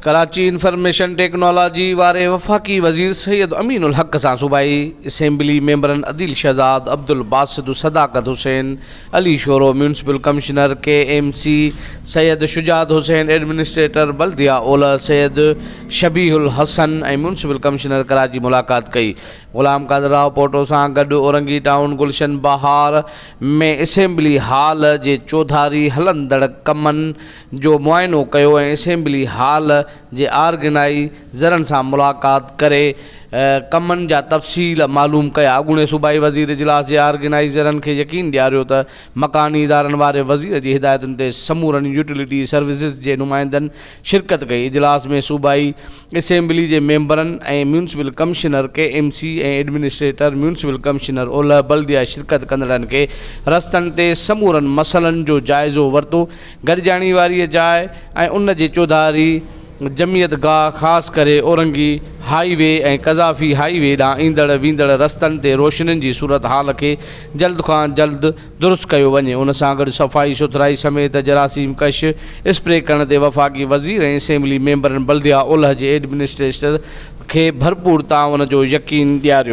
Karachi information technology वारे वफ़ाक़ी वज़ीर सैयद अमीन उल हक़ सां सूबाई असेंबली मेंबरन Adil Shahzad, Abdul Basit, Sadaqat Hussain, Ali Shoro, municipal commissioner KMC Syed Shujaat Hussain, administrator बल्दिया ओलह सैयद शबीहुल हसन ऐं म्यूनसिपल कमिश्नर कराची मुलाक़ात कई। ग़ुलाम कादिर राव पोटो सां गॾु औरंगी टाउन गुलशन बहार में असेंबली हाल जे चौधारी हलंदड़ कमनि जो मुआइनो कयो ऐं असेंबली हाल जे ऑर्गेनाइज़रनि सां मुलाक़ात करे कमनि जा तफ़सील मालूम कया। अॻूणे सूबाई वज़ीर इजलास जे ऑर्गेनाइज़रनि खे यकीन ॾियारियो त मकानी इदारनि वारे वज़ीर जी हिदायतुनि ते समूरनि यूटिलिटी सर्विसिस जे नुमाइंदनि शिरकत कई। इजलास में सूबाई असेंबली जे मेंबरनि ऐं म्यूनसिपल कमिश्नर KMC ऐं एडमिनिस्ट्रेटर म्यूनसिपल कमिश्नर ओलह बल्दिया शिरकत कंदड़नि खे रस्तनि ते समूरनि मसइलनि जो जाइज़ो वरितो। गॾिजाणी वारी जाइ ऐं उन जे चौधारी जमियत गाह ख़ासि करे औरंगी हाईवे ऐं कज़ाफ़ी हाईवे ॾांहुं ईंदड़ वींदड़ रस्तनि ते रोशनियुनि जी सूरत हाल खे जल्द खां जल्द दुरुस्त कयो वञे। उन सां गॾु सफ़ाई सुथराई समेत जरासीम कश स्प्रे करण ते वफ़ाक़ी वज़ीर ऐं असेंबली मेंबरनि बल्दिया ओलह जे एडमिनिस्ट्रेटर खे भरपूर ताउन जो यकीन ॾियारियो।